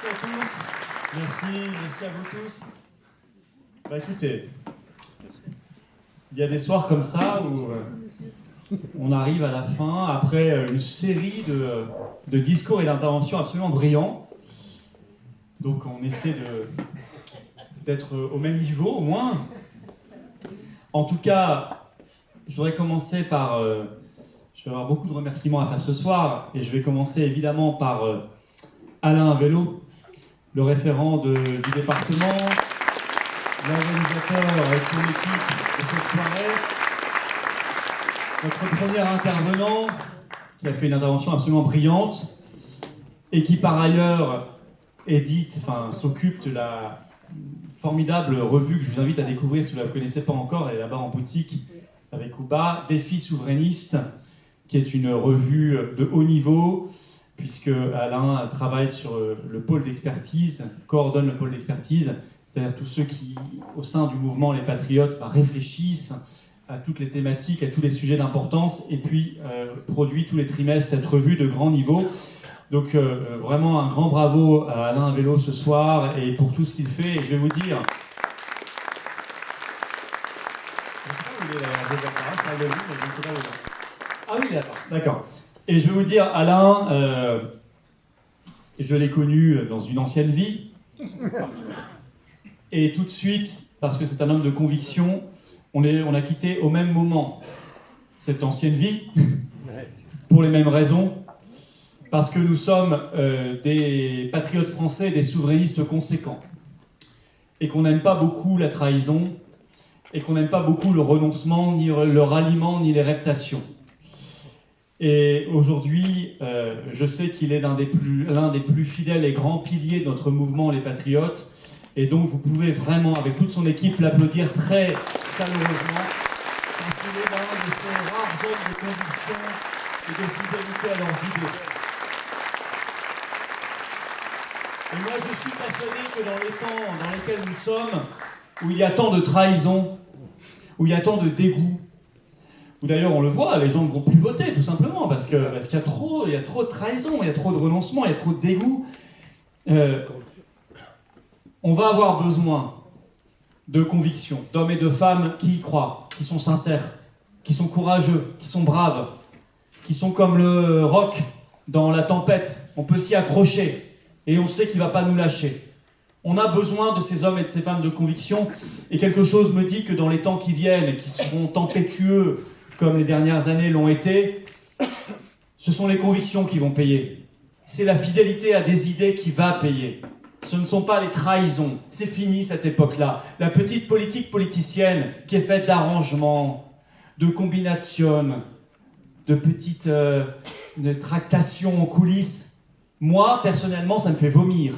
Merci à tous. Merci à vous tous. Bah écoutez, il y a des soirs comme ça où on arrive à la fin, après une série de discours et d'interventions absolument brillants. Donc on essaie d'être au même niveau au moins. En tout cas, je voudrais commencer par... je vais avoir beaucoup de remerciements à faire ce soir, et je vais commencer évidemment par Alain Vélo, le référent du département, l'organisateur avec son équipe de cette soirée, notre premier intervenant, qui a fait une intervention absolument brillante, et qui par ailleurs s'occupe de la formidable revue que je vous invite à découvrir si vous ne la connaissez pas encore, elle est là-bas en boutique avec Ouba, Défi souverainiste, qui est une revue de haut niveau, puisque Alain travaille sur le pôle d'expertise, coordonne le pôle d'expertise, c'est-à-dire tous ceux qui, au sein du mouvement Les Patriotes, réfléchissent à toutes les thématiques, à tous les sujets d'importance, et puis produit tous les trimestres cette revue de grand niveau. Donc vraiment un grand bravo à Alain Vélo ce soir, et pour tout ce qu'il fait, et je vais vous dire... Ah oui, d'accord. Et je vais vous dire, Alain, je l'ai connu dans une ancienne vie. Et tout de suite, parce que c'est un homme de conviction, on a quitté au même moment cette ancienne vie, pour les mêmes raisons, parce que nous sommes des patriotes français, des souverainistes conséquents, et qu'on n'aime pas beaucoup la trahison, et qu'on n'aime pas beaucoup le renoncement, ni le ralliement, ni les reptations. Et aujourd'hui, je sais qu'il est l'un des plus fidèles et grands piliers de notre mouvement Les Patriotes, et donc vous pouvez vraiment, avec toute son équipe, l'applaudir très chaleureusement, parce qu'il est l'un de ces rares hommes de conviction et de fidélité à leurs idées. Et moi, je suis persuadé que dans les temps dans lesquels nous sommes, où il y a tant de trahison, où il y a tant de dégoût, où d'ailleurs on le voit, les gens ne vont plus voter tout simplement parce qu'il y a trop de trahison, il y a trop de renoncement, il y a trop de dégoût. On va avoir besoin de conviction, d'hommes et de femmes qui y croient, qui sont sincères, qui sont courageux, qui sont braves, qui sont comme le roc dans la tempête. On peut s'y accrocher et on sait qu'il ne va pas nous lâcher. On a besoin de ces hommes et de ces femmes de conviction, et quelque chose me dit que dans les temps qui viennent et qui seront tempétueux comme les dernières années l'ont été, ce sont les convictions qui vont payer. C'est la fidélité à des idées qui va payer. Ce ne sont pas les trahisons. C'est fini cette époque-là. La petite politique politicienne qui est faite d'arrangements, de combinations, de petites de tractations en coulisses, moi, personnellement, ça me fait vomir.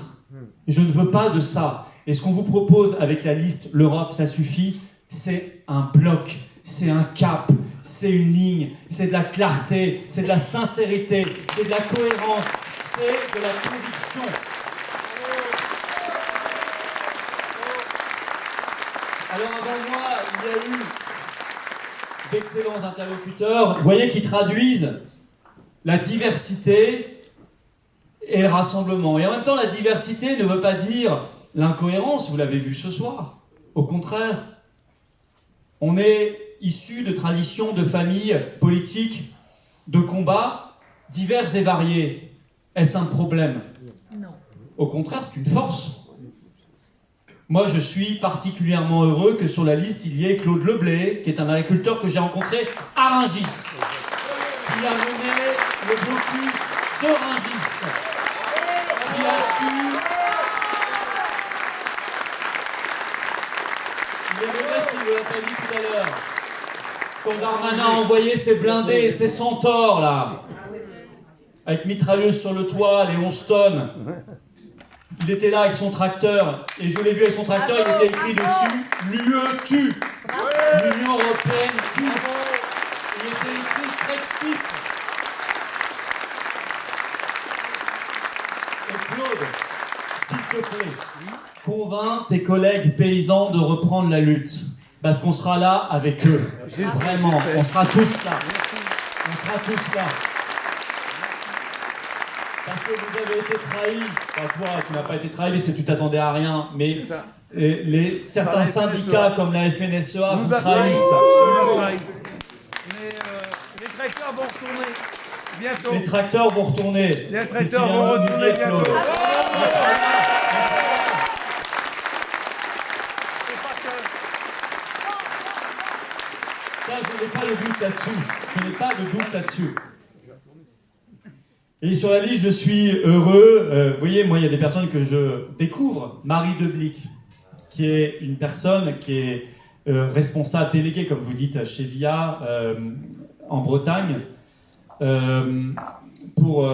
Je ne veux pas de ça. Et ce qu'on vous propose avec la liste «L'Europe, ça suffit», c'est un bloc, c'est un cap, c'est une ligne, c'est de la clarté, c'est de la sincérité, c'est de la cohérence, c'est de la conviction. Alors avant moi, il y a eu d'excellents interlocuteurs, vous voyez, qui traduisent la diversité et le rassemblement. Et en même temps, la diversité ne veut pas dire l'incohérence, vous l'avez vu ce soir. Au contraire, on est issus de traditions, de familles politiques, de combats divers et variés. Est-ce un problème? Non. Au contraire, c'est une force. Moi, je suis particulièrement heureux que sur la liste, il y ait Claude Leblé, qui est un agriculteur que j'ai rencontré à Rungis, qui a mené le blocus de Rungis, qui a su... Il est mauvais s'il ne l'a pas dit tout à l'heure. Quand Darmanin a envoyé ses blindés et ses centaures, là, avec mitrailleuse sur le toit, les 11 tonnes, il était là avec son tracteur, et je l'ai vu avec son tracteur, il était écrit dessus « L'UE tue ». L'Union Européenne tue. Il était écrit Brexit. Et Claude, s'il te plaît, convainc tes collègues paysans de reprendre la lutte. Parce qu'on sera là avec eux. Vraiment, on sera tous là. On sera tous là. Parce que vous avez été trahi. Enfin, toi, tu n'as pas été trahi parce que tu t'attendais à rien, mais certains syndicats comme la FNSEA vous trahissent. Les tracteurs vont retourner bientôt. Les tracteurs vont retourner. Les tracteurs vont retourner bientôt. Ça, je n'ai pas de doute là-dessus. Je n'ai pas de doute là-dessus. Et sur la liste, je suis heureux. Vous voyez, moi, il y a des personnes que je découvre. Marie Deblic, qui est une personne qui est responsable déléguée, comme vous dites, chez VIA, en Bretagne, pour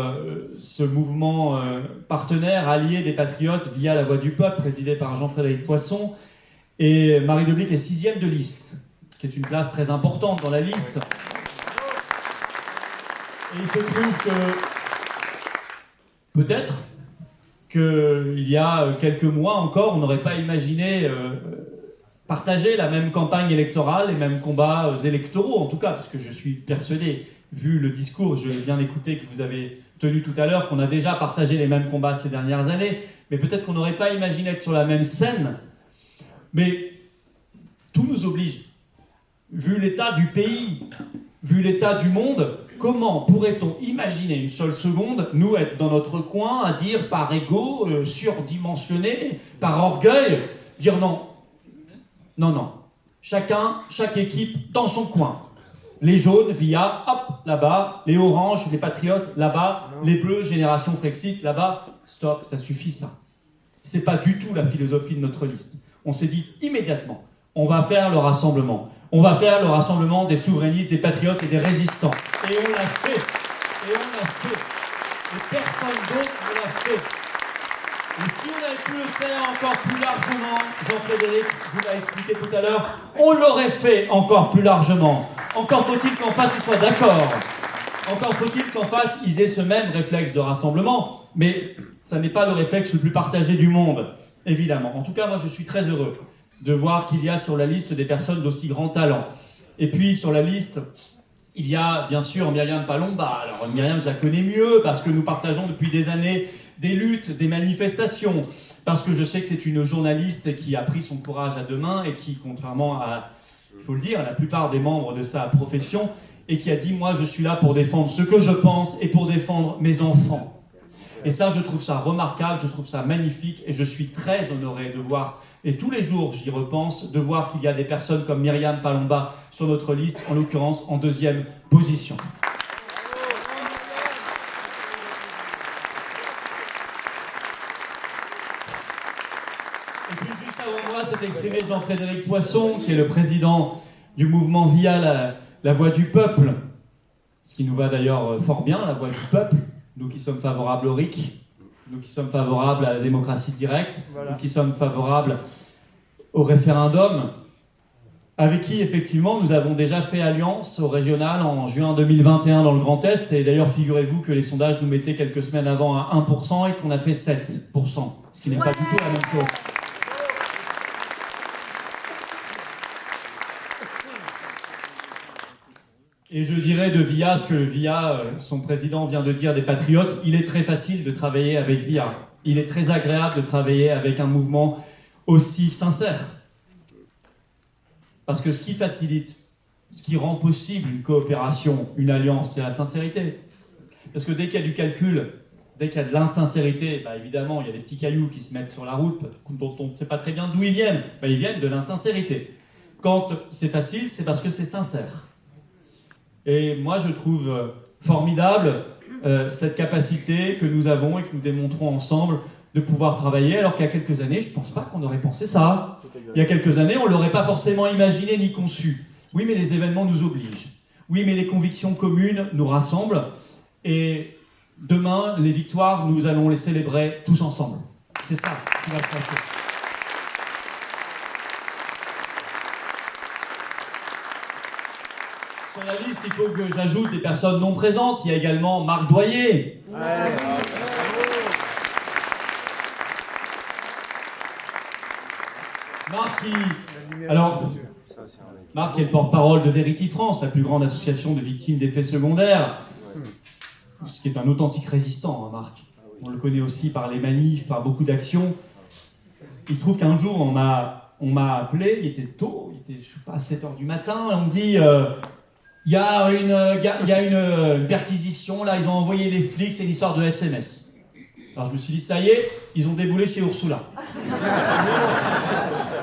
ce mouvement partenaire, allié des Patriotes, via La Voix du Peuple, présidé par Jean-Frédéric Poisson. Et Marie Deblic est 6e de liste, qui est une place très importante dans la liste. Et il se trouve que peut-être qu'il y a quelques mois encore, on n'aurait pas imaginé partager la même campagne électorale, les mêmes combats électoraux, en tout cas, parce que je suis persuadé, vu le discours, je l'ai bien écouté, que vous avez tenu tout à l'heure, qu'on a déjà partagé les mêmes combats ces dernières années, mais peut-être qu'on n'aurait pas imaginé être sur la même scène. Mais tout nous oblige. Vu l'état du pays, vu l'état du monde, comment pourrait-on imaginer une seule seconde, nous être dans notre coin, à dire par ego, surdimensionné, par orgueil, dire non. Non, non. Chaque équipe dans son coin. Les jaunes, VIA, hop, là-bas. Les oranges, les patriotes, là-bas. Les bleus, Génération Frexit, là-bas. Stop, ça suffit ça. C'est pas du tout la philosophie de notre liste. On s'est dit immédiatement, on va faire le rassemblement. On va faire le rassemblement des souverainistes, des patriotes et des résistants. Et on l'a fait. Et on l'a fait. Et personne d'autre ne l'a fait. Et si on avait pu le faire encore plus largement, Jean-Frédéric vous l'a expliqué tout à l'heure, on l'aurait fait encore plus largement. Encore faut-il qu'en face ils soient d'accord. Encore faut-il qu'en face ils aient ce même réflexe de rassemblement. Mais ça n'est pas le réflexe le plus partagé du monde, évidemment. En tout cas, moi je suis très heureux de voir qu'il y a sur la liste des personnes d'aussi grand talent. Et puis sur la liste, il y a bien sûr Myriam Palomba. Alors Myriam, je la connais mieux parce que nous partageons depuis des années des luttes, des manifestations, parce que je sais que c'est une journaliste qui a pris son courage à deux mains et qui, contrairement à, il faut le dire, la plupart des membres de sa profession, et qui a dit « moi je suis là pour défendre ce que je pense et pour défendre mes enfants ». Et ça, je trouve ça remarquable, je trouve ça magnifique, et je suis très honoré de voir, et tous les jours j'y repense, de voir qu'il y a des personnes comme Myriam Palomba sur notre liste, en l'occurrence en 2e position. Et puis juste avant moi s'est exprimé Jean-Frédéric Poisson, qui est le président du mouvement VIA, la Voix du Peuple, ce qui nous va d'ailleurs fort bien, la Voix du Peuple. Nous qui sommes favorables au RIC, nous qui sommes favorables à la démocratie directe, nous qui sommes favorables au référendum, avec qui effectivement nous avons déjà fait alliance au régional en juin 2021 dans le Grand Est, et d'ailleurs figurez-vous que les sondages nous mettaient quelques semaines avant à 1% et qu'on a fait 7%, ce qui n'est pas du tout la même chose. Et je dirais de VIA ce que VIA, son président vient de dire des patriotes, il est très facile de travailler avec VIA. Il est très agréable de travailler avec un mouvement aussi sincère. Parce que ce qui facilite, ce qui rend possible une coopération, une alliance, c'est la sincérité. Parce que dès qu'il y a du calcul, dès qu'il y a de l'insincérité, bah évidemment, il y a des petits cailloux qui se mettent sur la route, dont on ne sait pas très bien d'où ils viennent. Bah, ils viennent de l'insincérité. Quand c'est facile, c'est parce que c'est sincère. Et moi, je trouve formidable cette capacité que nous avons et que nous démontrons ensemble de pouvoir travailler, alors qu'il y a quelques années, je ne pense pas qu'on aurait pensé ça. Il y a quelques années, on ne l'aurait pas forcément imaginé ni conçu. Oui, mais les événements nous obligent. Oui, mais les convictions communes nous rassemblent. Et demain, les victoires, nous allons les célébrer tous ensemble. C'est ça qui va se passer. Sur la liste, il faut que j'ajoute des personnes non présentes. Il y a également Marc Doyer. Ouais. Marc est le porte-parole de Vérity France, la plus grande association de victimes d'effets secondaires. Ce qui est un authentique résistant, hein, Marc. on le connaît aussi par les manifs, par beaucoup d'actions. Il se trouve qu'un jour, on m'a appelé, il était tôt, il était, je sais pas, 7h du matin, et on me dit il y a une perquisition, là, ils ont envoyé les flics, c'est une histoire de SMS. Alors je me suis dit, ça y est, ils ont déboulé chez Ursula.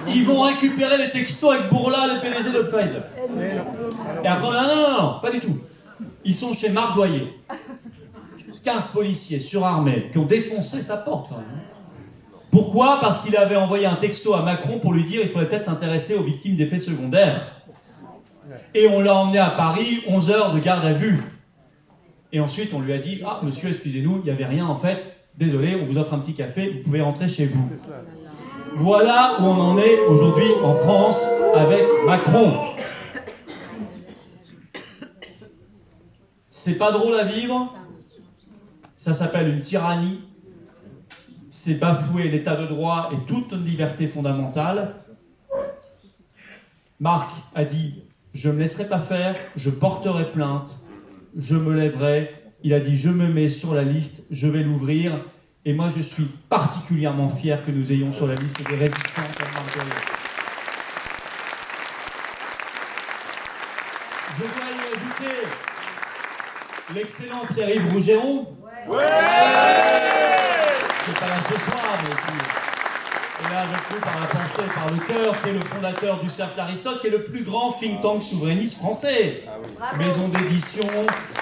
Ils vont récupérer les textos avec Bourla, le PDG de Pfizer. Et après, non, pas du tout. Ils sont chez Marc Doyer. 15 policiers surarmés qui ont défoncé sa porte quand même. Pourquoi ? Parce qu'il avait envoyé un texto à Macron pour lui dire qu'il faudrait peut-être s'intéresser aux victimes d'effets secondaires. Et on l'a emmené à Paris, 11 heures de garde à vue. Et ensuite on lui a dit « Ah monsieur, excusez-nous, il n'y avait rien en fait, désolé, on vous offre un petit café, vous pouvez rentrer chez vous. » Voilà où on en est aujourd'hui en France avec Macron. C'est pas drôle à vivre, ça s'appelle une tyrannie, c'est bafouer l'état de droit et toute notre liberté fondamentale. Marc a dit « Je ne me laisserai pas faire, je porterai plainte, je me lèverai ». Il a dit « Je me mets sur la liste, je vais l'ouvrir ». Et moi, je suis particulièrement fier que nous ayons sur la liste des résistants comme Marc Doyer. Je dois y ajouter l'excellent Pierre-Yves Rougeron. Ouais. Qui n'est pas là ce soir, mais qui est là avec nous par la pensée et par le cœur, qui est le fondateur du Cercle Aristote, qui est le plus grand think tank souverainiste français. Ah oui. Maison d'édition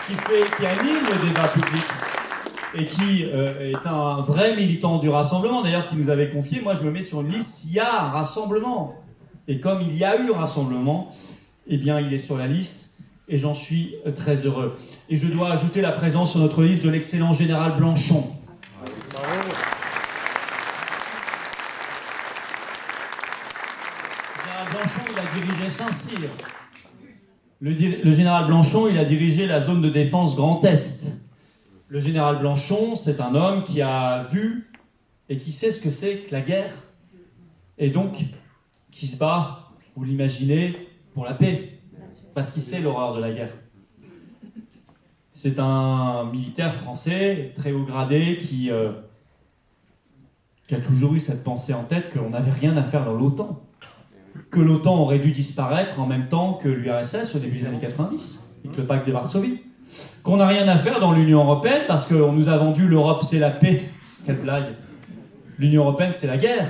qui anime le débat public. Et qui est un vrai militant du rassemblement, d'ailleurs, qui nous avait confié, moi je me mets sur une liste s'il y a un rassemblement. Et comme il y a eu un rassemblement, eh bien il est sur la liste, et j'en suis très heureux. Et je dois ajouter la présence sur notre liste de l'excellent général Blanchon. Le général Blanchon, il a dirigé Saint-Cyr. Le général Blanchon, il a dirigé la zone de défense Grand Est. Le général Blanchon, c'est un homme qui a vu et qui sait ce que c'est que la guerre, et donc qui se bat, vous l'imaginez, pour la paix, parce qu'il sait l'horreur de la guerre. C'est un militaire français, très haut gradé, qui a toujours eu cette pensée en tête qu'on n'avait rien à faire dans l'OTAN, que l'OTAN aurait dû disparaître en même temps que l'URSS au début des années 90, et que le pacte de Varsovie. Qu'on n'a rien à faire dans l'Union européenne parce qu'on nous a vendu l'Europe c'est la paix. Quelle blague. L'Union européenne c'est la guerre.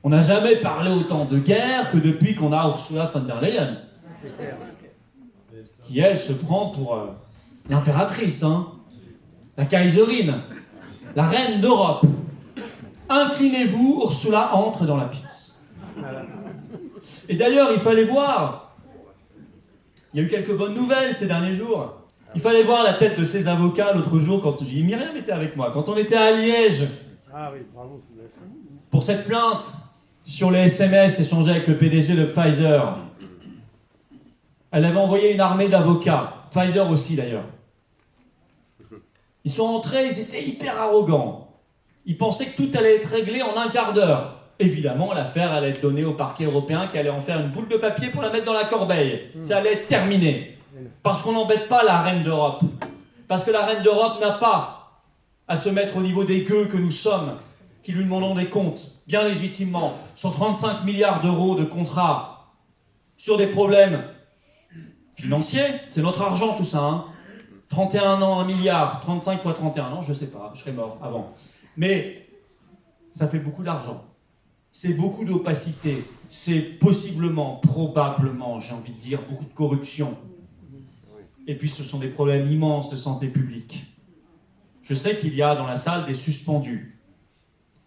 On n'a jamais parlé autant de guerre que depuis qu'on a Ursula von der Leyen. Qui elle se prend pour l'impératrice, hein, la Kaiserine, la reine d'Europe. Inclinez-vous, Ursula entre dans la pièce. Et d'ailleurs il fallait voir. Il y a eu quelques bonnes nouvelles ces derniers jours. Il fallait voir la tête de ces avocats l'autre jour quand Myriam était avec moi, quand on était à Liège. Ah oui, bravo. Pour cette plainte sur les SMS échangés avec le PDG de Pfizer. Elle avait envoyé une armée d'avocats, Pfizer aussi d'ailleurs. Ils sont entrés, ils étaient hyper arrogants. Ils pensaient que tout allait être réglé en un quart d'heure. Évidemment, l'affaire allait être donnée au parquet européen qui allait en faire une boule de papier pour la mettre dans la corbeille. Ça allait être terminé. Parce qu'on n'embête pas la reine d'Europe. Parce que la reine d'Europe n'a pas à se mettre au niveau des gueux que nous sommes, qui lui demandons des comptes, bien légitimement, sur 35 milliards d'euros de contrats, sur des problèmes financiers. C'est notre argent tout ça, hein. 31 ans, 1 milliard, 35 fois 31 ans, je sais pas, je serais mort avant. Mais ça fait beaucoup d'argent. C'est beaucoup d'opacité, c'est possiblement, probablement, j'ai envie de dire, beaucoup de corruption. Et puis ce sont des problèmes immenses de santé publique. Je sais qu'il y a dans la salle des suspendus.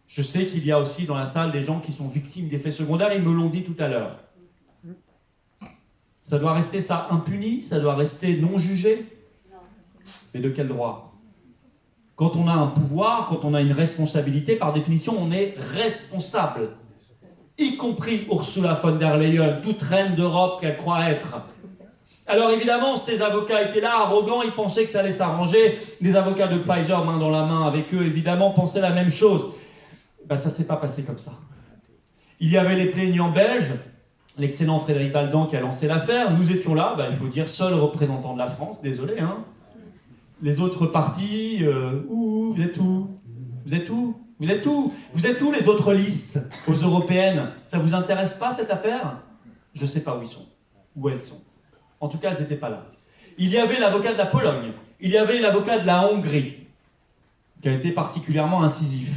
Je sais qu'il y a aussi dans la salle des gens qui sont victimes d'effets secondaires, ils me l'ont dit tout à l'heure. Ça doit rester ça impuni, ça doit rester non jugé. Mais de quel droit ? Quand on a un pouvoir, quand on a une responsabilité, par définition, on est responsable. Y compris Ursula von der Leyen, toute reine d'Europe qu'elle croit être. Alors évidemment, ces avocats étaient là, arrogants, ils pensaient que ça allait s'arranger. Les avocats de Pfizer, main dans la main avec eux, évidemment, pensaient la même chose. Ben, ça ne s'est pas passé comme ça. Il y avait les plaignants belges, l'excellent Frédéric Baldan qui a lancé l'affaire. Nous étions là, il faut dire, seul représentant de la France, désolé, hein. les autres partis, où vous êtes où? Vous êtes où? Vous êtes où? Vous êtes où les autres listes aux européennes? Ça vous intéresse pas cette affaire? Je sais pas où ils sont, où elles sont. En tout cas, elles n'étaient pas là. Il y avait l'avocat de la Pologne, il y avait l'avocat de la Hongrie, qui a été particulièrement incisif.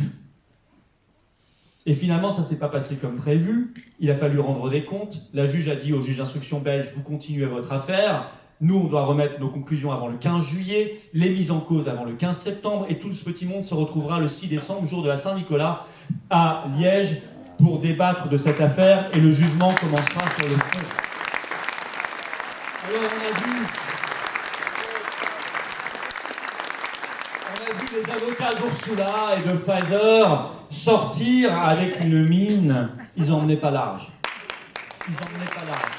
Et finalement, ça ne s'est pas passé comme prévu. Il a fallu rendre des comptes. La juge a dit au juge d'instruction belge, vous continuez votre affaire. Nous, on doit remettre nos conclusions avant le 15 juillet, les mises en cause avant le 15 septembre, et tout ce petit monde se retrouvera le 6 décembre, jour de la Saint-Nicolas, à Liège, pour débattre de cette affaire, et le jugement commencera sur le fond. Alors, on a vu les avocats d'Ursula et de Pfizer sortir avec une mine, ils n'en emmenaient pas large. Ils n'en emmenaient pas large.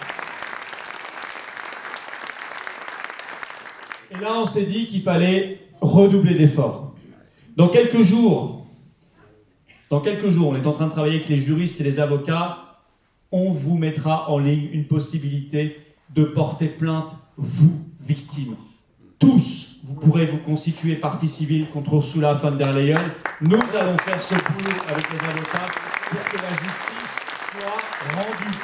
Et là, on s'est dit qu'il fallait redoubler d'efforts. Dans quelques jours, on est en train de travailler avec les juristes et les avocats, on vous mettra en ligne une possibilité de porter plainte, vous, victimes. Tous, vous pourrez vous constituer partie civile contre Ursula von der Leyen. Nous allons faire ce boulot avec les avocats pour que la justice soit rendue.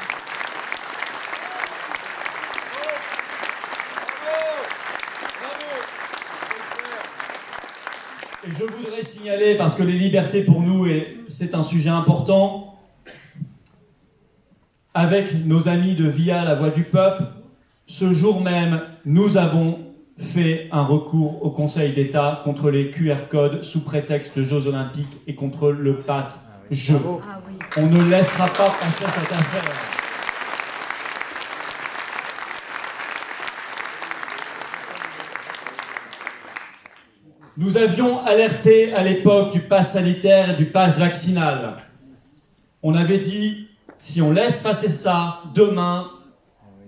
Et je voudrais signaler, parce que les libertés pour nous, c'est un sujet important, avec nos amis de VIA, la Voix du Peuple, ce jour même, nous avons fait un recours au Conseil d'État contre les QR codes sous prétexte de Jeux Olympiques et contre le pass jeu. On ne laissera pas passer cette affaire. Nous avions alerté à l'époque du pass sanitaire et du pass vaccinal. On avait dit, si on laisse passer ça, demain,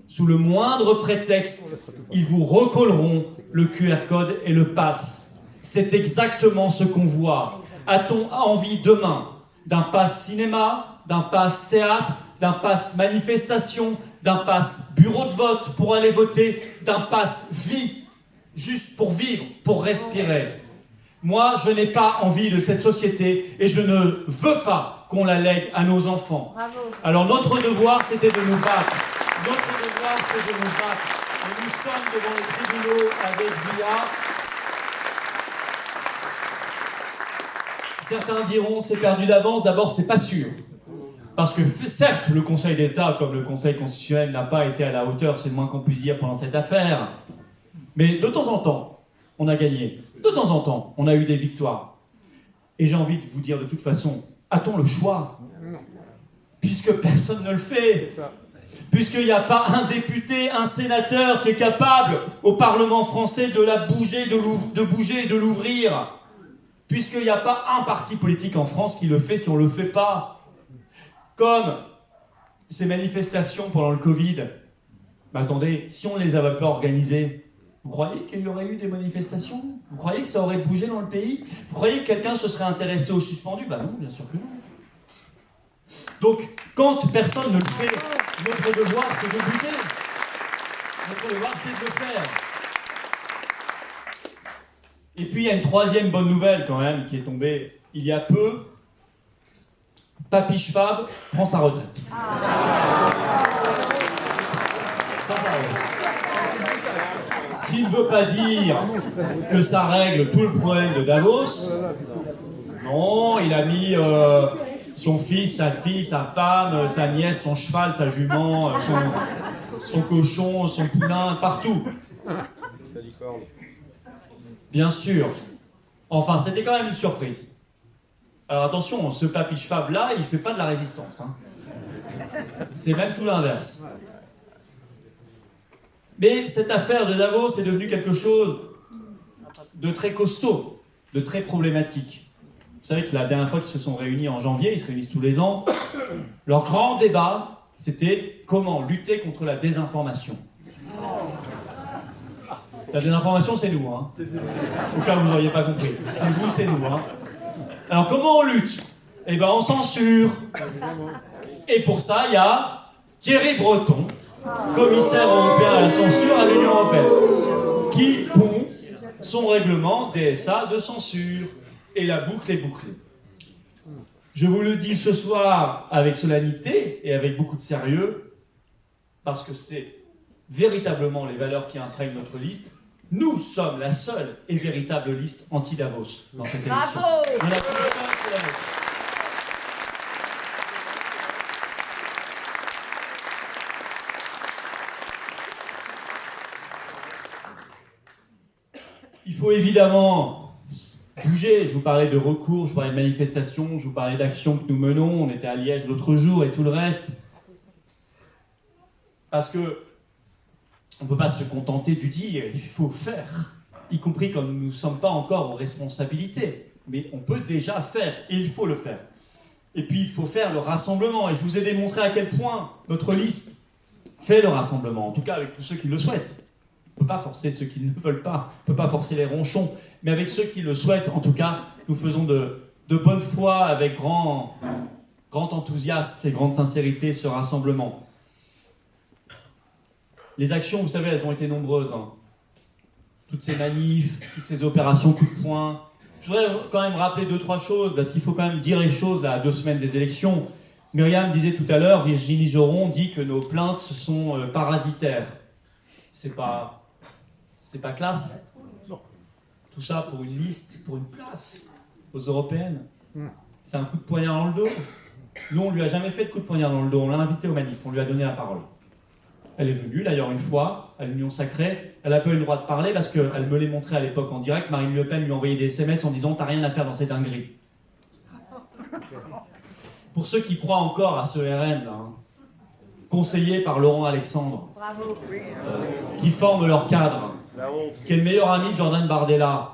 sous le moindre prétexte, ils vous recolleront le QR code et le pass. C'est exactement ce qu'on voit. A-t-on envie demain d'un pass cinéma, d'un pass théâtre, d'un pass manifestation, d'un pass bureau de vote pour aller voter, d'un pass vie, juste pour vivre, pour respirer? Moi, je n'ai pas envie de cette société et je ne veux pas qu'on la lègue à nos enfants. Bravo. Alors notre devoir, c'était de nous battre. Notre devoir, c'est de nous battre. Et nous sommes devant les tribunaux avec VIA. Certains diront c'est perdu d'avance. D'abord, c'est pas sûr. Parce que certes, le Conseil d'État, comme le Conseil constitutionnel, n'a pas été à la hauteur, c'est le moins qu'on puisse dire pendant cette affaire. Mais de temps en temps, on a gagné. De temps en temps, on a eu des victoires. Et j'ai envie de vous dire de toute façon, a-t-on le choix? Puisque personne ne le fait. Puisqu'il n'y a pas un député, un sénateur qui est capable au Parlement français de la bouger, de bouger et de l'ouvrir. Puisqu'il n'y a pas un parti politique en France qui le fait si on ne le fait pas. Comme ces manifestations pendant le Covid. Mais attendez, si on ne les avait pas organisées, vous croyez qu'il y aurait eu des manifestations? Vous croyez que ça aurait bougé dans le pays? Vous croyez que quelqu'un se serait intéressé aux suspendus? Ben non, bien sûr que non. Donc, quand personne ne le fait, notre devoir, c'est de bouger. Notre devoir, c'est de le faire. Et puis, il y a une troisième bonne nouvelle, quand même, qui est tombée il y a peu. Papy Schwab prend sa retraite. Ce qui ne veut pas dire que ça règle tout le problème de Davos. Non, il a mis son fils, sa fille, sa femme, sa nièce, son cheval, sa jument, son cochon, son poulain, partout. Bien sûr. Enfin, c'était quand même une surprise. Alors attention, ce Papy Schwab là, il ne fait pas de la résistance. Hein. C'est même tout l'inverse. Mais cette affaire de Davos est devenue quelque chose de très costaud, de très problématique. Vous savez que la dernière fois qu'ils se sont réunis en janvier, ils se réunissent tous les ans, leur grand débat, c'était comment lutter contre la désinformation. La désinformation, c'est nous, hein. Au cas où vous n'auriez pas compris. C'est vous, c'est nous, hein. Alors comment on lutte? Eh bien, on censure. Et pour ça, il y a Thierry Breton, commissaire européen à la censure à l'Union européenne, qui pond son règlement DSA de censure. Et la boucle est bouclée. Je vous le dis ce soir avec solennité et avec beaucoup de sérieux, parce que c'est véritablement les valeurs qui imprègnent notre liste. Nous sommes la seule et véritable liste anti-Davos dans cette élection. Bravo. On a plus seule que la nôtre. Il faut évidemment bouger. Je vous parlais de recours, je vous parlais de manifestations, je vous parlais d'actions que nous menons. On était à Liège l'autre jour et tout le reste. Parce que on ne peut pas se contenter du dire, il faut faire, y compris quand nous ne sommes pas encore aux responsabilités. Mais on peut déjà faire, et il faut le faire. Et puis il faut faire le rassemblement. Et je vous ai démontré à quel point notre liste fait le rassemblement, en tout cas avec tous ceux qui le souhaitent. On ne peut pas forcer ceux qui ne veulent pas, on ne peut pas forcer les ronchons, mais avec ceux qui le souhaitent, en tout cas, nous faisons de bonne foi, avec grand enthousiasme et grande sincérité ce rassemblement. Les actions, vous savez, elles ont été nombreuses. Hein. Toutes ces manifs, toutes ces opérations coup de poing. Je voudrais quand même rappeler 2-3 choses, parce qu'il faut quand même dire les choses là, à 2 semaines des élections. Myriam disait tout à l'heure, Virginie Joron dit que nos plaintes sont parasitaires. C'est pas classe. Tout ça pour une liste, pour une place aux européennes. C'est un coup de poignard dans le dos. Nous, on lui a jamais fait de coup de poignard dans le dos. On l'a invité aux manifs, on lui a donné la parole. Elle est venue d'ailleurs une fois à l'Union Sacrée. Elle n'a pas eu le droit de parler parce qu'elle me l'ait montré à l'époque en direct. Marine Le Pen lui a envoyé des SMS en disant « T'as rien à faire dans ces dingueries ». Pour ceux qui croient encore à ce RN, là, hein, conseillé par Laurent Alexandre, qui forme leur cadre, qui est le meilleur ami de Jordan Bardella,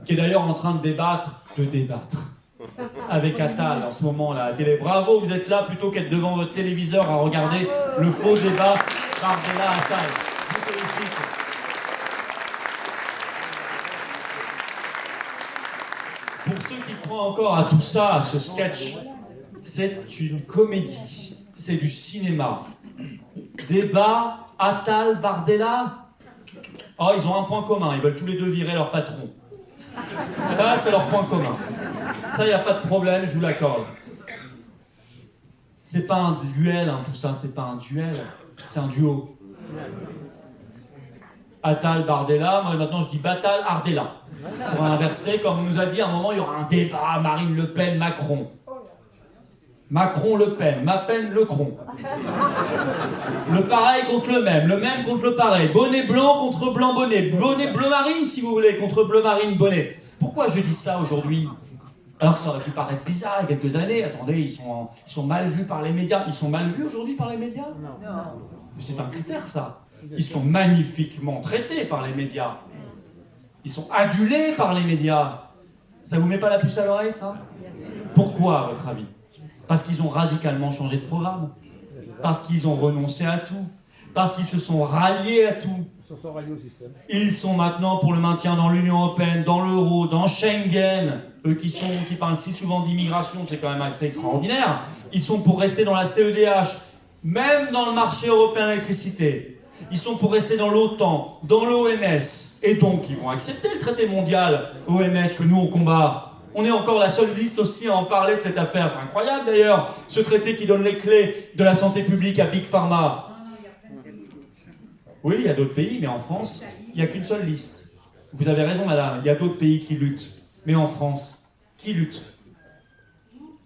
qui est d'ailleurs en train de débattre avec Attal en ce moment là à la télé. Bravo, vous êtes là plutôt qu'être devant votre téléviseur à regarder le faux débat Bardella-Attal. Je vous félicite. Pour ceux qui croient encore à tout ça, à ce sketch, c'est une comédie, c'est du cinéma. Débat Attal-Bardella. Oh, ils ont un point commun, ils veulent tous les deux virer leur patron. Ça, c'est leur point commun. Ça, il n'y a pas de problème, je vous l'accorde. C'est pas un duel, hein, tout ça, c'est pas un duel, c'est un duo. Attal, Bardella, moi maintenant je dis Batal, Ardella. Pour inverser, comme on nous a dit à un moment, il y aura un débat, Marine Le Pen, Macron. Macron, Le Pen, Ma Pen, Le Cron. Le pareil contre le même contre le pareil. Bonnet blanc contre blanc bonnet. Bonnet bleu marine, si vous voulez, contre bleu marine bonnet. Pourquoi je dis ça aujourd'hui? Alors que ça aurait pu paraître bizarre il y a quelques années. Attendez, ils sont mal vus par les médias. Ils sont mal vus aujourd'hui par les médias? Non. Mais c'est un critère, ça. Ils sont magnifiquement traités par les médias. Ils sont adulés par les médias. Ça vous met pas la puce à l'oreille, ça? Pourquoi, à votre avis? Parce qu'ils ont radicalement changé de programme. Parce qu'ils ont renoncé à tout. Parce qu'ils se sont ralliés à tout. Ils sont maintenant pour le maintien dans l'Union Européenne, dans l'euro, dans Schengen. Eux qui parlent si souvent d'immigration, c'est quand même assez extraordinaire. Ils sont pour rester dans la CEDH, même dans le marché européen de l'électricité. Ils sont pour rester dans l'OTAN, dans l'OMS. Et donc, ils vont accepter le traité mondial OMS que nous, on combat. On est encore la seule liste aussi à en parler de cette affaire. C'est incroyable d'ailleurs, ce traité qui donne les clés de la santé publique à Big Pharma. Oui, il y a d'autres pays, mais en France, il n'y a qu'une seule liste. Vous avez raison, madame, il y a d'autres pays qui luttent. Mais en France, qui lutte?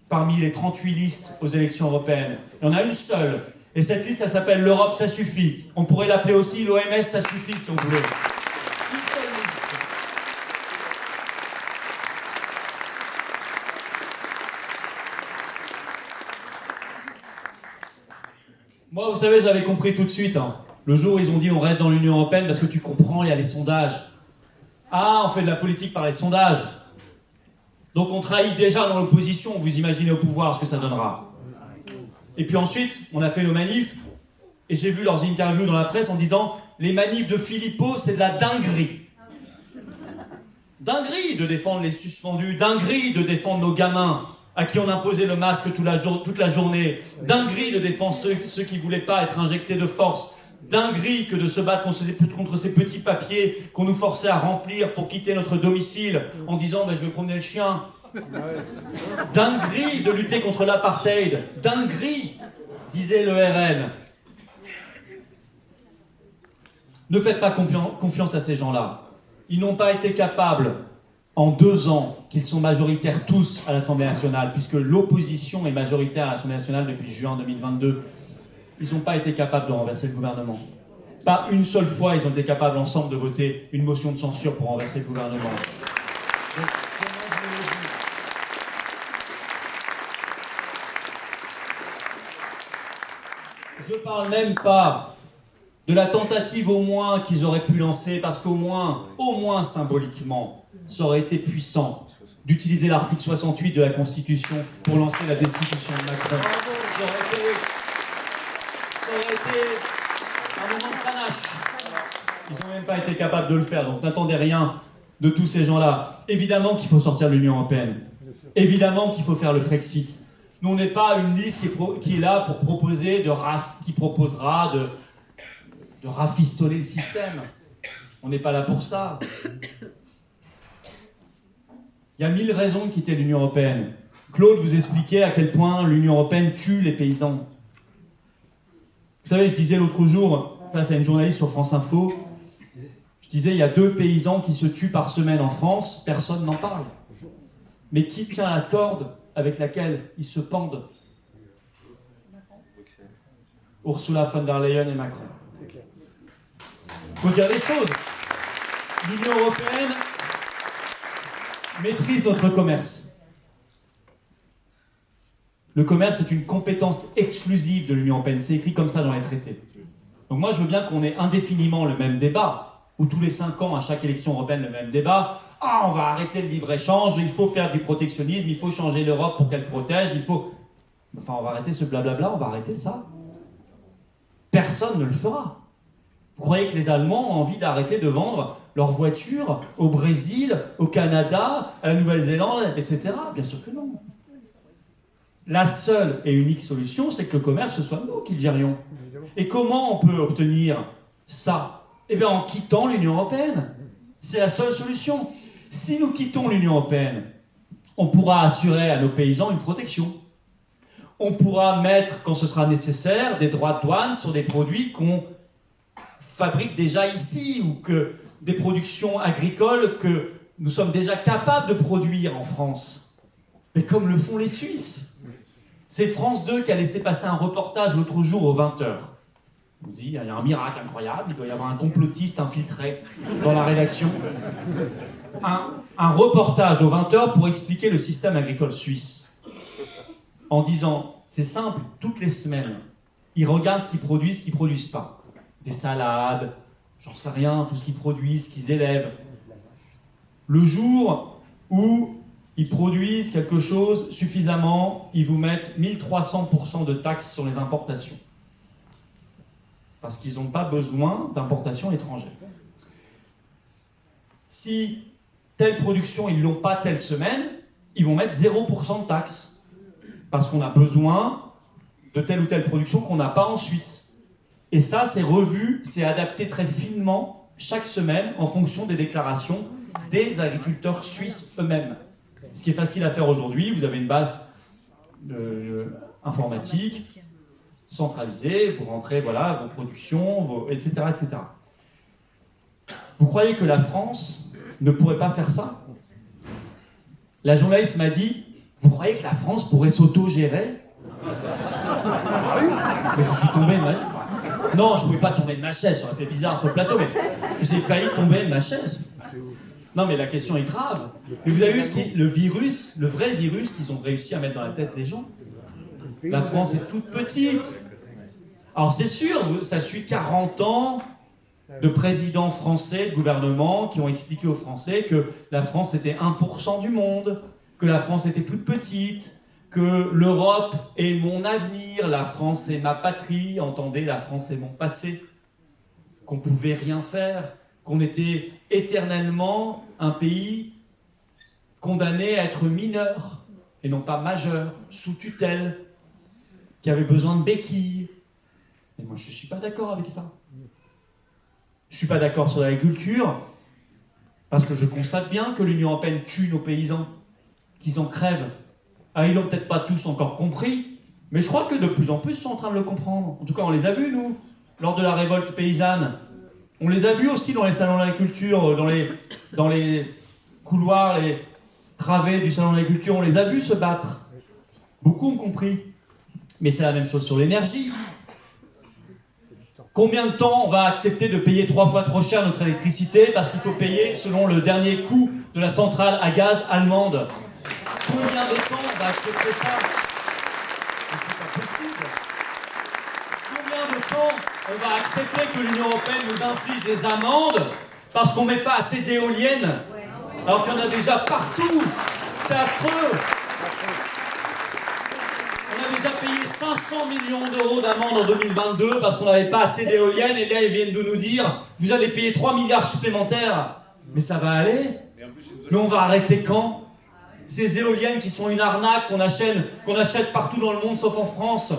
Parmi les 38 listes aux élections européennes, il y en a une seule. Et cette liste, elle s'appelle l'Europe, ça suffit. On pourrait l'appeler aussi l'OMS, ça suffit, si on voulait. Moi, vous savez, j'avais compris tout de suite. Hein. Le jour où ils ont dit on reste dans l'Union Européenne parce que tu comprends, il y a les sondages. Ah, on fait de la politique par les sondages. Donc on trahit déjà dans l'opposition, vous imaginez au pouvoir ce que ça donnera. Et puis ensuite, on a fait nos manifs, et j'ai vu leurs interviews dans la presse en disant les manifs de Philippot, c'est de la dinguerie. Dinguerie de défendre les suspendus, dinguerie de défendre nos gamins à qui on imposait le masque toute la journée, dinguerie de défendre ceux qui ne voulaient pas être injectés de force dinguerie que de se battre contre ces petits papiers qu'on nous forçait à remplir pour quitter notre domicile en disant je vais promener le chien. Dinguerie de lutter contre l'apartheid. Dinguerie, disait le RN. Ne faites pas confiance à ces gens-là. Ils n'ont pas été capables, en 2 ans, qu'ils sont majoritaires tous à l'Assemblée nationale, puisque l'opposition est majoritaire à l'Assemblée nationale depuis juin 2022. Ils n'ont pas été capables de renverser le gouvernement. Pas une seule fois, ils ont été capables ensemble de voter une motion de censure pour renverser le gouvernement. Je ne parle même pas de la tentative au moins qu'ils auraient pu lancer, parce qu'au moins symboliquement, ça aurait été puissant d'utiliser l'article 68 de la Constitution pour lancer la destitution de Macron. Ça aurait été un moment de panache. Ils n'ont même pas été capables de le faire, donc n'attendez rien de tous ces gens-là. Évidemment qu'il faut sortir de l'Union européenne. Évidemment qu'il faut faire le Frexit. Nous, on n'est pas une liste qui est là pour proposer qui proposera de rafistoler le système. On n'est pas là pour ça. Il y a 1000 raisons de quitter l'Union européenne. Claude vous expliquait à quel point l'Union européenne tue les paysans. Vous savez, je disais l'autre jour, face à une journaliste sur France Info, je disais, il y a 2 paysans qui se tuent par semaine en France, personne n'en parle. Mais qui tient la corde avec laquelle ils se pendent? Ursula von der Leyen et Macron. Il faut dire les choses. L'Union européenne maîtrise notre commerce. Le commerce est une compétence exclusive de l'Union européenne. C'est écrit comme ça dans les traités. Donc moi, je veux bien qu'on ait indéfiniment le même débat, ou tous les 5 ans, à chaque élection européenne, le même débat. Ah, on va arrêter le libre-échange, il faut faire du protectionnisme, il faut changer l'Europe pour qu'elle protège, il faut... Enfin, on va arrêter ce blablabla, on va arrêter ça. Personne ne le fera. Vous croyez que les Allemands ont envie d'arrêter de vendre leurs voitures au Brésil, au Canada, à la Nouvelle-Zélande, etc. Bien sûr que non. La seule et unique solution, c'est que le commerce, ce soit nous qui le gérions. Et comment on peut obtenir ça? Eh bien, en quittant l'Union européenne. C'est la seule solution. Si nous quittons l'Union européenne, on pourra assurer à nos paysans une protection. On pourra mettre, quand ce sera nécessaire, des droits de douane sur des produits qu'on fabrique déjà ici, ou que des productions agricoles que nous sommes déjà capables de produire en France. Mais comme le font les Suisses. C'est France 2 qui a laissé passer un reportage l'autre jour aux 20h. On dit, il y a un miracle incroyable, il doit y avoir un complotiste infiltré dans la rédaction. Un reportage aux 20h pour expliquer le système agricole suisse. En disant, c'est simple, toutes les semaines, ils regardent ce qu'ils produisent pas. Des salades, j'en sais rien, tout ce qu'ils produisent, ce qu'ils élèvent. Le jour où ils produisent quelque chose suffisamment, ils vous mettent 1300% de taxes sur les importations. Parce qu'ils n'ont pas besoin d'importations étrangères. Si telle production, ils ne l'ont pas telle semaine, ils vont mettre 0% de taxes. Parce qu'on a besoin de telle ou telle production qu'on n'a pas en Suisse. Et ça, c'est revu, c'est adapté très finement chaque semaine en fonction des déclarations des agriculteurs suisses eux-mêmes. Ce qui est facile à faire aujourd'hui, vous avez une base informatique centralisée, vous rentrez vos productions, etc., etc. Vous croyez que la France ne pourrait pas faire ça? La journaliste m'a dit, vous croyez que la France pourrait s'auto-gérer? Mais je suis tombé de ma... Non, je ne pouvais pas tomber de ma chaise, ça aurait fait bizarre sur le plateau, mais j'ai failli tomber de ma chaise. Non, mais la question est grave. Mais vous avez vu le vrai virus qu'ils ont réussi à mettre dans la tête des gens? La France est toute petite. Alors c'est sûr, ça suit 40 ans de présidents français, de gouvernements, qui ont expliqué aux Français que la France était 1% du monde, que la France était toute petite, que l'Europe est mon avenir, la France est ma patrie, entendez, la France est mon passé, qu'on ne pouvait rien faire, qu'on était éternellement un pays condamné à être mineur, et non pas majeur, sous tutelle, qui avait besoin de béquilles. Et moi, je ne suis pas d'accord avec ça. Je ne suis pas d'accord sur l'agriculture, parce que je constate bien que l'Union européenne tue nos paysans, qu'ils en crèvent. Ah, ils l'ont peut-être pas tous encore compris, mais je crois que de plus en plus, ils sont en train de le comprendre. En tout cas, on les a vus, nous, lors de la révolte paysanne. On les a vus aussi dans les salons de l'agriculture, dans les couloirs, les travées du salon de l'agriculture, on les a vus se battre. Beaucoup ont compris. Mais c'est la même chose sur l'énergie. Combien de temps on va accepter de payer 3 fois trop cher notre électricité parce qu'il faut payer selon le dernier coût de la centrale à gaz allemande? Combien de temps on va accepter ça? Mais c'est pas possible. Combien de temps on va accepter que l'Union européenne nous inflige des amendes parce qu'on ne met pas assez d'éoliennes alors qu'il y en a déjà partout? C'est affreux. On a déjà payé 500 millions d'euros d'amende en 2022 parce qu'on n'avait pas assez d'éoliennes et là ils viennent de nous dire vous allez payer 3 milliards supplémentaires. Mais ça va aller. Mais on va arrêter quand? Ces éoliennes qui sont une arnaque qu'on achète partout dans le monde sauf en France.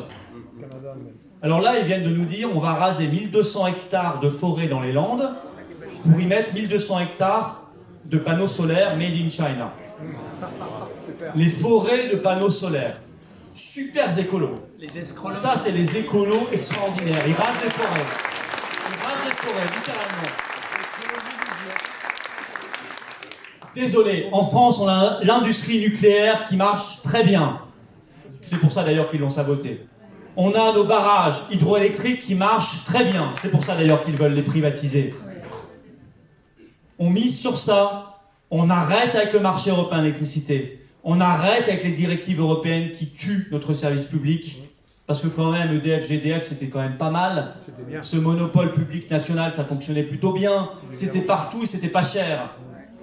Alors là ils viennent de nous dire on va raser 1200 hectares de forêt dans les Landes pour y mettre 1200 hectares de panneaux solaires made in China. Les forêts de panneaux solaires. Super écolos. Ça, c'est les écolos extraordinaires. Ils rasent les forêts. Ils rasent les forêts, littéralement. Désolé, en France, on a l'industrie nucléaire qui marche très bien. C'est pour ça d'ailleurs qu'ils l'ont saboté. On a nos barrages hydroélectriques qui marchent très bien. C'est pour ça d'ailleurs qu'ils veulent les privatiser. On mise sur ça. On arrête avec le marché européen de l'électricité. On arrête avec les directives européennes qui tuent notre service public. Parce que quand même, EDF, GDF, c'était quand même pas mal. Ce monopole public national, ça fonctionnait plutôt bien. C'était partout et c'était pas cher.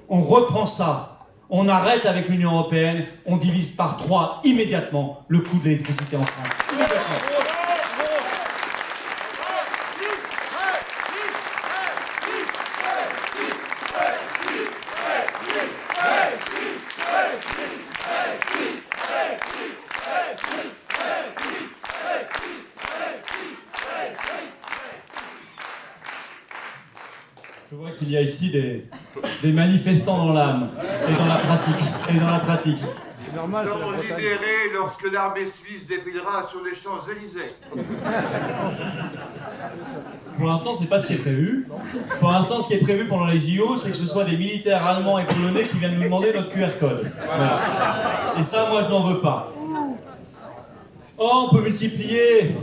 On reprend ça. On arrête avec l'Union européenne. On divise par 3 immédiatement le coût de l'électricité en France. Immédiatement. Je vois qu'il y a ici des manifestants dans l'âme et dans la pratique. C'est normal. Nous serons libérés lorsque l'armée suisse défilera sur les Champs-Élysées. Pour l'instant, c'est pas ce qui est prévu. Pour l'instant, ce qui est prévu pendant les JO, c'est que ce soit des militaires allemands et polonais qui viennent nous demander notre QR code. Voilà. Et ça, moi, je n'en veux pas. Oh, on peut multiplier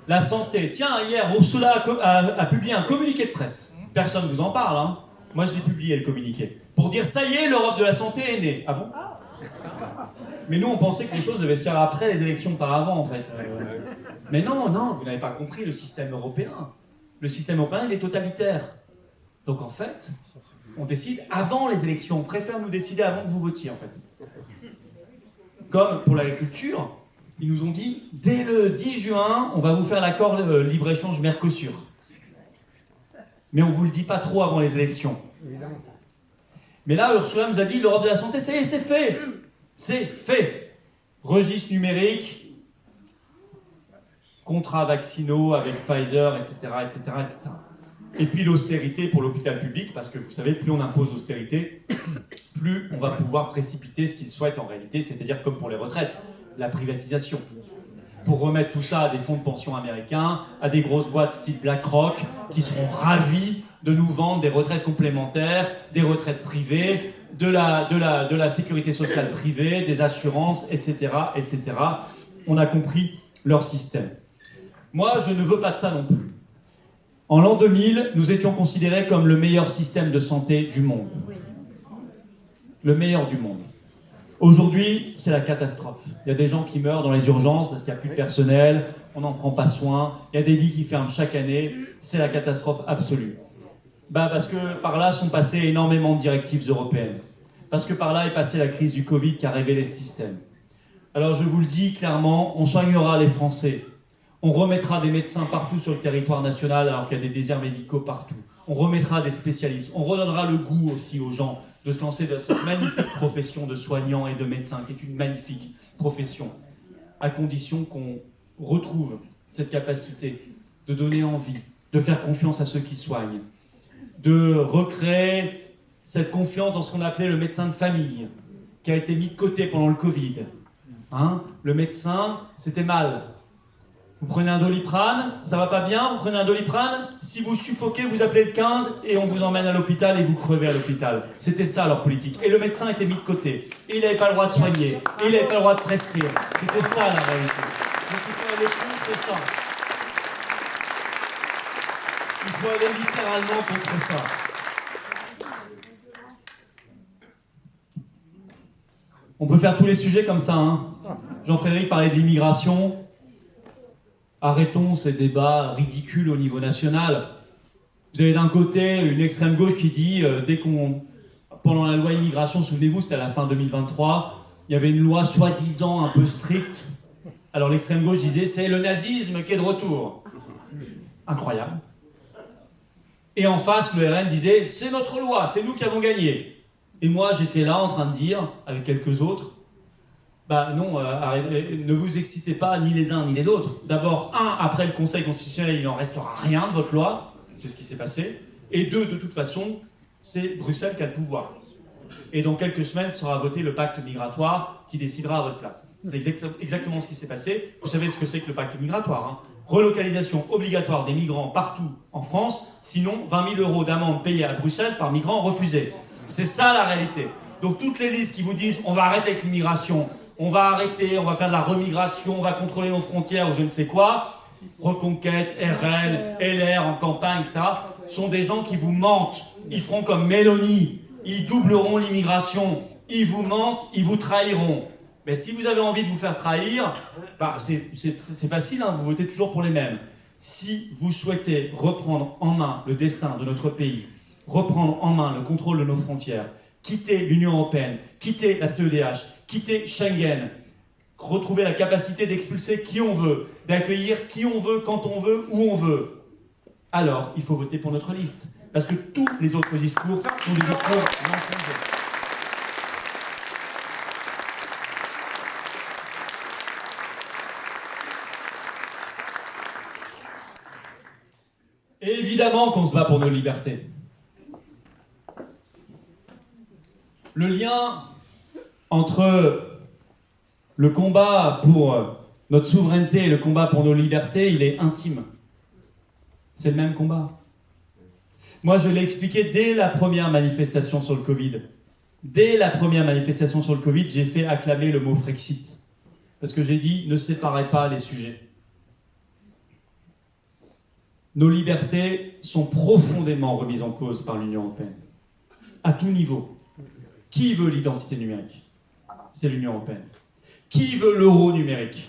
la santé. Tiens, hier, Ursula a publié un communiqué de presse. Personne ne vous en parle, hein. Moi, je l'ai publié, le communiqué. Pour dire, ça y est, l'Europe de la santé est née. Ah bon? Mais nous, on pensait que les choses devaient se faire après les élections par avant, en fait. Mais non, vous n'avez pas compris le système européen. Le système européen, il est totalitaire. Donc, en fait, on décide avant les élections. On préfère nous décider avant que vous votiez, en fait. Comme pour l'agriculture, ils nous ont dit, dès le 10 juin, on va vous faire l'accord libre-échange Mercosur. Mais on ne vous le dit pas trop avant les élections. Mais là, Ursula nous a dit, l'Europe de la santé, c'est fait. C'est fait. Registre numérique, contrats vaccinaux avec Pfizer, etc., etc., etc. Et puis l'austérité pour l'hôpital public, parce que vous savez, plus on impose l'austérité, plus on va pouvoir précipiter ce qu'ils souhaitent en réalité, c'est-à-dire comme pour les retraites, la privatisation. Pour remettre tout ça à des fonds de pension américains, à des grosses boîtes style BlackRock, qui seront ravis de nous vendre des retraites complémentaires, des retraites privées, de la sécurité sociale privée, des assurances, etc., etc. On a compris leur système. Moi, je ne veux pas de ça non plus. En l'an 2000, nous étions considérés comme le meilleur système de santé du monde. Le meilleur du monde. Aujourd'hui, c'est la catastrophe. Il y a des gens qui meurent dans les urgences parce qu'il n'y a plus de personnel, on n'en prend pas soin, il y a des lits qui ferment chaque année, c'est la catastrophe absolue. Parce que par là sont passées énormément de directives européennes. Parce que par là est passée la crise du Covid qui a révélé ce système. Alors je vous le dis clairement, on soignera les Français. On remettra des médecins partout sur le territoire national alors qu'il y a des déserts médicaux partout. On remettra des spécialistes. On redonnera le goût aussi aux gens de se lancer dans cette magnifique profession de soignant et de médecin, qui est une magnifique profession, à condition qu'on retrouve cette capacité de donner envie, de faire confiance à ceux qui soignent, de recréer cette confiance dans ce qu'on appelait le médecin de famille, qui a été mis de côté pendant le Covid. Hein? Le médecin, c'était mal. Vous prenez un Doliprane, ça va pas bien, vous prenez un Doliprane, si vous suffoquez, vous appelez le 15 et on vous emmène à l'hôpital et vous crevez à l'hôpital. C'était ça leur politique. Et le médecin était mis de côté. Et il n'avait pas le droit de soigner. Et il n'avait pas le droit de prescrire. C'était ça la réalité. Donc il faut aller contre ça. Il faut aller littéralement contre ça. On peut faire tous les sujets comme ça. Hein. Jean-Frédéric parlait de l'immigration. Arrêtons ces débats ridicules au niveau national. Vous avez d'un côté une extrême gauche qui dit, pendant la loi immigration, souvenez-vous, c'était à la fin 2023, il y avait une loi soi-disant un peu stricte. Alors l'extrême gauche disait, c'est le nazisme qui est de retour. Incroyable. Et en face, le RN disait, c'est notre loi, c'est nous qui avons gagné. Et moi, j'étais là en train de dire, avec quelques autres, bah non, ne vous excitez pas ni les uns ni les autres. D'abord, après le Conseil constitutionnel, il n'en restera rien de votre loi, c'est ce qui s'est passé. Et deux, de toute façon, c'est Bruxelles qui a le pouvoir. Et dans quelques semaines sera voté le pacte migratoire qui décidera à votre place. C'est exactement ce qui s'est passé. Vous savez ce que c'est que le pacte migratoire, hein. Relocalisation obligatoire des migrants partout en France, sinon 20 000 € d'amende payée à Bruxelles par migrant refusé. C'est ça la réalité. Donc toutes les listes qui vous disent on va arrêter avec l'immigration, on va arrêter, on va faire de la remigration, on va contrôler nos frontières ou je ne sais quoi, Reconquête, RN, LR en campagne, ça, sont des gens qui vous mentent. Ils feront comme Mélanie, ils doubleront l'immigration, ils vous mentent, ils vous trahiront. Mais si vous avez envie de vous faire trahir, bah c'est facile, hein, vous votez toujours pour les mêmes. Si vous souhaitez reprendre en main le destin de notre pays, reprendre en main le contrôle de nos frontières, quitter l'Union européenne, quitter la CEDH, quitter Schengen, retrouver la capacité d'expulser qui on veut, d'accueillir qui on veut, quand on veut, où on veut, alors il faut voter pour notre liste. Parce que tous les autres discours sont des discours mensongers. Et évidemment qu'on se bat pour nos libertés. Le lien entre le combat pour notre souveraineté et le combat pour nos libertés, il est intime. C'est le même combat. Moi, je l'ai expliqué dès la première manifestation sur le Covid. Dès la première manifestation sur le Covid, j'ai fait acclamer le mot Frexit. Parce que j'ai dit, ne séparez pas les sujets. Nos libertés sont profondément remises en cause par l'Union européenne. À tout niveau. Qui veut l'identité numérique? C'est l'Union européenne. Qui veut l'euro numérique?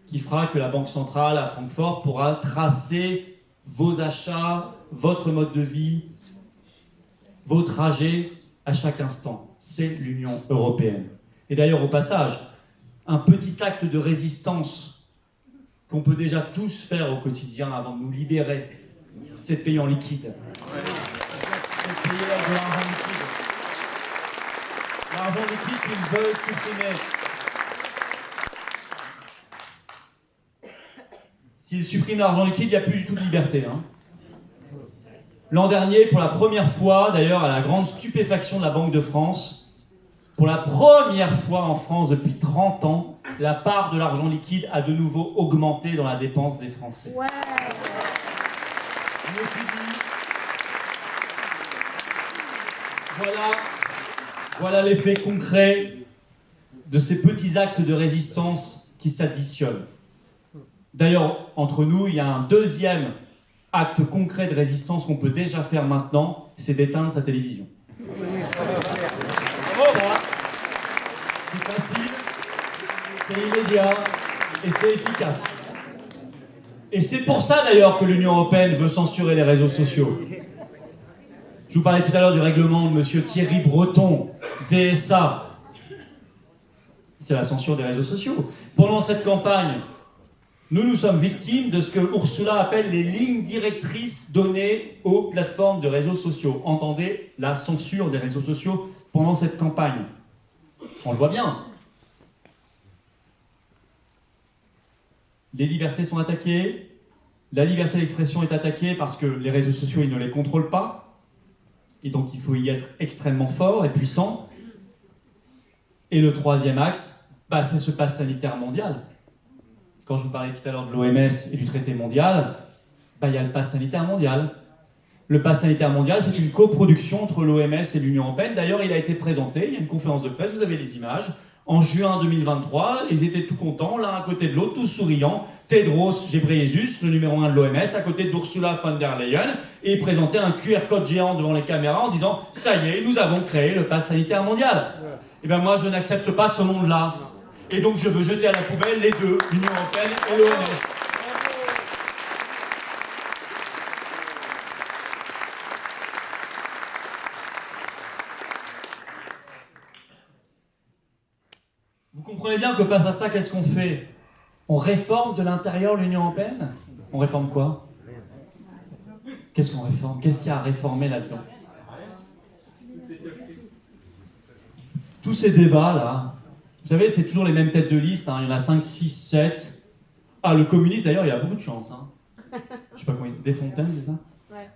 Qui fera que la Banque centrale à Francfort pourra tracer vos achats, votre mode de vie, vos trajets à chaque instant. C'est l'Union européenne. Et d'ailleurs, au passage, un petit acte de résistance qu'on peut déjà tous faire au quotidien avant de nous libérer, c'est de payer en liquide. C'est de payer avec de l'argent liquide. L'argent liquide qu'ils veulent supprimer. S'ils suppriment l'argent liquide, il n'y a plus du tout de liberté. Hein. L'an dernier, pour la première fois, d'ailleurs, à la grande stupéfaction de la Banque de France, pour la première fois en France depuis 30 ans, la part de l'argent liquide a de nouveau augmenté dans la dépense des Français. Ouais. Je me suis dit, voilà l'effet concret de ces petits actes de résistance qui s'additionnent. D'ailleurs, entre nous, il y a un deuxième acte concret de résistance qu'on peut déjà faire maintenant, c'est d'éteindre sa télévision. C'est facile, c'est immédiat et c'est efficace. Et c'est pour ça d'ailleurs que l'Union européenne veut censurer les réseaux sociaux. Je vous parlais tout à l'heure du règlement de M. Thierry Breton, DSA. C'est la censure des réseaux sociaux. Pendant cette campagne, nous sommes victimes de ce que Ursula appelle les lignes directrices données aux plateformes de réseaux sociaux. Entendez la censure des réseaux sociaux pendant cette campagne. On le voit bien. Les libertés sont attaquées, La liberté d'expression est attaquée parce que les réseaux sociaux, ils ne les contrôlent pas. Et donc, il faut y être extrêmement fort et puissant. Et le troisième axe, c'est ce pass sanitaire mondial. Quand je vous parlais tout à l'heure de l'OMS et du traité mondial, il y a le pass sanitaire mondial. Le pass sanitaire mondial, c'est une coproduction entre l'OMS et l'Union européenne. D'ailleurs, il a été présenté, il y a une conférence de presse, vous avez les images. En juin 2023, ils étaient tout contents, l'un à côté de l'autre, tous souriants. Tedros Ghebreyesus, le numéro 1 de l'OMS, à côté d'Ursula von der Leyen, et ils présentaient un QR code géant devant les caméras en disant « Ça y est, nous avons créé le pass sanitaire mondial ». Et bien moi, je n'accepte pas ce monde-là. Et donc je veux jeter à la poubelle les deux, l'Union européenne et l'OMS. Vous comprenez bien que face à ça, qu'est-ce qu'on fait? On réforme de l'intérieur l'Union européenne? On réforme quoi? Qu'est-ce qu'on réforme? Qu'est-ce qu'il y a à réformer là-dedans? Tous ces débats-là, vous savez, c'est toujours les mêmes têtes de liste, hein. Il y en a 5, 6, 7. Ah, le communiste, d'ailleurs, il a beaucoup de chance. Hein. Je sais pas comment il... Desfontaines, c'est ça? Ouais.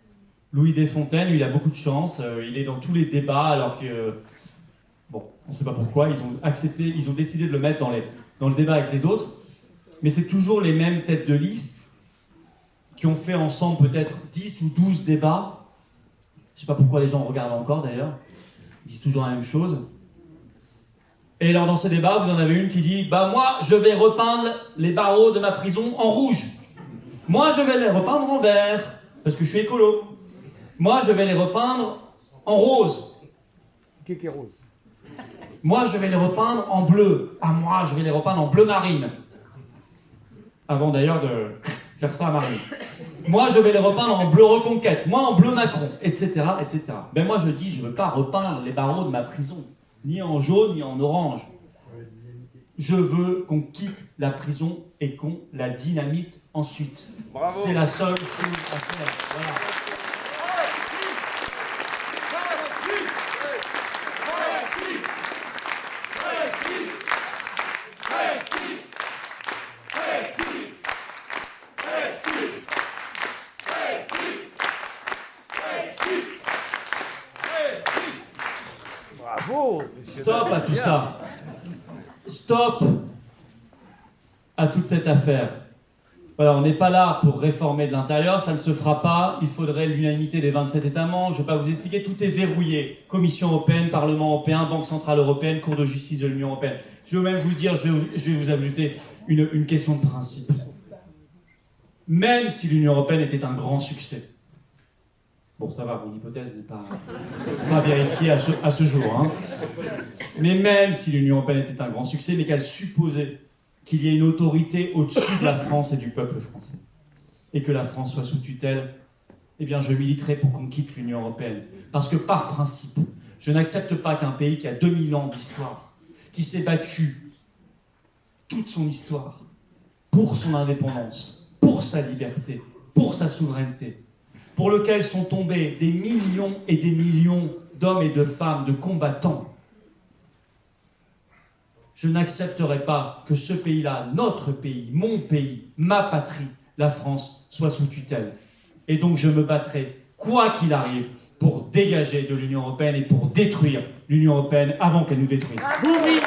Louis Desfontaines, lui, il a beaucoup de chance. Il est dans tous les débats, alors que... Bon, on ne sait pas pourquoi, ils ont décidé de le mettre dans le débat avec les autres. Mais c'est toujours les mêmes têtes de liste qui ont fait ensemble peut-être 10 ou 12 débats. Je ne sais pas pourquoi les gens regardent encore, d'ailleurs. Ils disent toujours la même chose. Et alors dans ces débats, vous en avez une qui dit « moi, je vais repeindre les barreaux de ma prison en rouge. Moi, je vais les repeindre en vert, parce que je suis écolo. Moi, je vais les repeindre en rose. » Qui est rose? Moi, je vais les repeindre en bleu. Ah, moi, je vais les repeindre en bleu marine. Avant d'ailleurs de faire ça à Marine. Moi, je vais les repeindre en bleu reconquête. Moi, en bleu Macron, etc., etc. Ben moi, je dis, je ne veux pas repeindre les barreaux de ma prison. Ni en jaune, ni en orange. Je veux qu'on quitte la prison et qu'on la dynamite ensuite. C'est la seule chose à faire. Voilà. Stop à tout ça. Stop à toute cette affaire. Voilà, on n'est pas là pour réformer de l'intérieur, ça ne se fera pas. Il faudrait l'unanimité des 27 États membres. Je ne vais pas vous expliquer, tout est verrouillé. Commission européenne, Parlement européen, Banque centrale européenne, Cour de justice de l'Union européenne. Je veux même vous dire, je vais vous ajouter une question de principe. Même si l'Union européenne était un grand succès, bon, ça va, mon hypothèse n'est pas vérifiée à ce jour. Hein. Mais même si l'Union européenne était un grand succès, mais qu'elle supposait qu'il y ait une autorité au-dessus de la France et du peuple français, et que la France soit sous tutelle, eh bien, je militerai pour qu'on quitte l'Union européenne. Parce que, par principe, je n'accepte pas qu'un pays qui a 2000 ans d'histoire, qui s'est battu toute son histoire pour son indépendance, pour sa liberté, pour sa souveraineté, pour lequel sont tombés des millions et des millions d'hommes et de femmes, de combattants. Je n'accepterai pas que ce pays-là, notre pays, mon pays, ma patrie, la France, soit sous tutelle. Et donc je me battrai, quoi qu'il arrive, pour dégager de l'Union européenne et pour détruire l'Union européenne avant qu'elle nous détruise. Oui.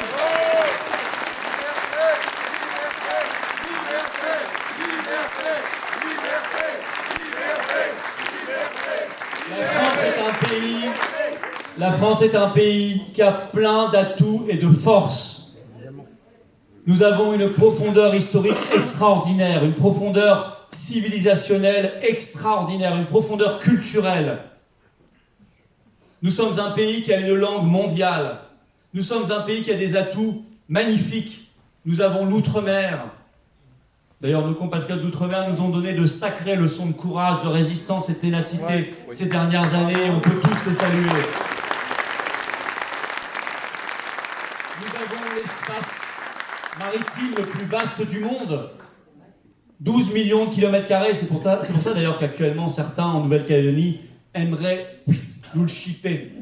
La France est un pays qui a plein d'atouts et de forces. Nous avons une profondeur historique extraordinaire, une profondeur civilisationnelle extraordinaire, une profondeur culturelle. Nous sommes un pays qui a une langue mondiale. Nous sommes un pays qui a des atouts magnifiques. Nous avons l'outre-mer. D'ailleurs, nos compatriotes d'outre-mer nous ont donné de sacrées leçons de courage, de résistance et de ténacité ces dernières années. On peut tous les saluer. Nous avons l'espace maritime le plus vaste du monde. 12 millions de kilomètres carrés. C'est pour ça d'ailleurs qu'actuellement, certains en Nouvelle-Calédonie aimeraient nous le chipper.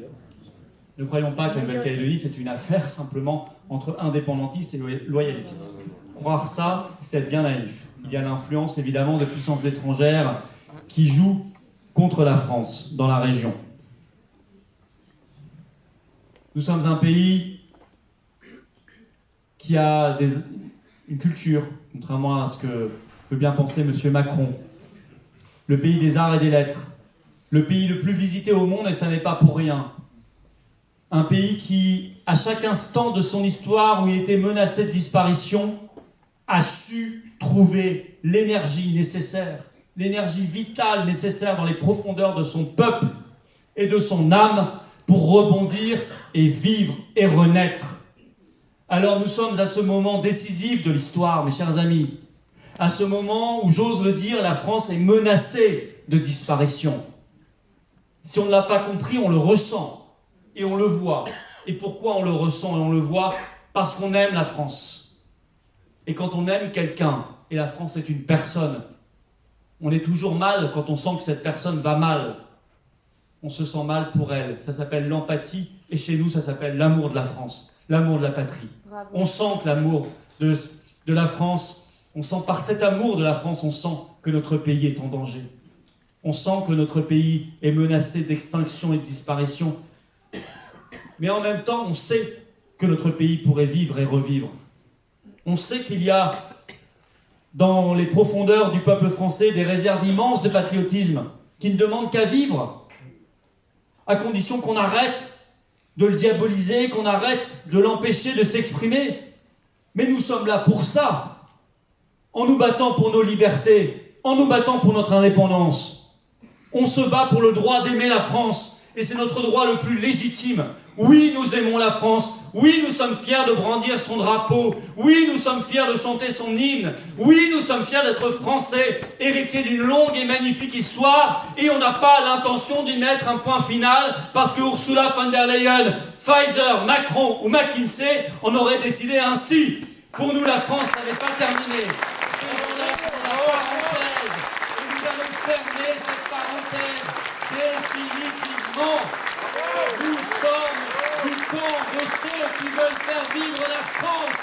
Ne croyons pas que la Nouvelle-Calédonie, c'est une affaire simplement entre indépendantistes et loyalistes. Croire ça, c'est bien naïf. Il y a l'influence évidemment de puissances étrangères qui jouent contre la France dans la région. Nous sommes un pays qui a une culture, contrairement à ce que veut bien penser M. Macron. Le pays des arts et des lettres. Le pays le plus visité au monde, et ça n'est pas pour rien. Un pays qui, à chaque instant de son histoire où il était menacé de disparition, a su trouver l'énergie nécessaire, l'énergie vitale nécessaire dans les profondeurs de son peuple et de son âme pour rebondir et vivre et renaître. Alors nous sommes à ce moment décisif de l'histoire, mes chers amis, à ce moment où, j'ose le dire, la France est menacée de disparition. Si on ne l'a pas compris, on le ressent et on le voit. Et pourquoi on le ressent et on le voit? Parce qu'on aime la France. Et quand on aime quelqu'un, et la France est une personne, on est toujours mal quand on sent que cette personne va mal. On se sent mal pour elle. Ça s'appelle l'empathie, et chez nous, ça s'appelle l'amour de la France, l'amour de la patrie. Bravo. On sent que l'amour de la France, on sent par cet amour de la France, on sent que notre pays est en danger. On sent que notre pays est menacé d'extinction et de disparition. Mais en même temps, on sait que notre pays pourrait vivre et revivre. On sait qu'il y a dans les profondeurs du peuple français des réserves immenses de patriotisme qui ne demandent qu'à vivre, à condition qu'on arrête de le diaboliser, qu'on arrête de l'empêcher de s'exprimer. Mais nous sommes là pour ça, en nous battant pour nos libertés, en nous battant pour notre indépendance. On se bat pour le droit d'aimer la France, et c'est notre droit le plus légitime. Oui, nous aimons la France. Oui, nous sommes fiers de brandir son drapeau. Oui, nous sommes fiers de chanter son hymne. Oui, nous sommes fiers d'être français, héritiers d'une longue et magnifique histoire. Et on n'a pas l'intention d'y mettre un point final parce que Ursula von der Leyen, Pfizer, Macron ou McKinsey en auraient décidé ainsi. Pour nous, la France n'avait pas terminé. Nous allons fermer cette parenthèse définitivement. Nous sommes du camp de ceux qui veulent faire vivre la France.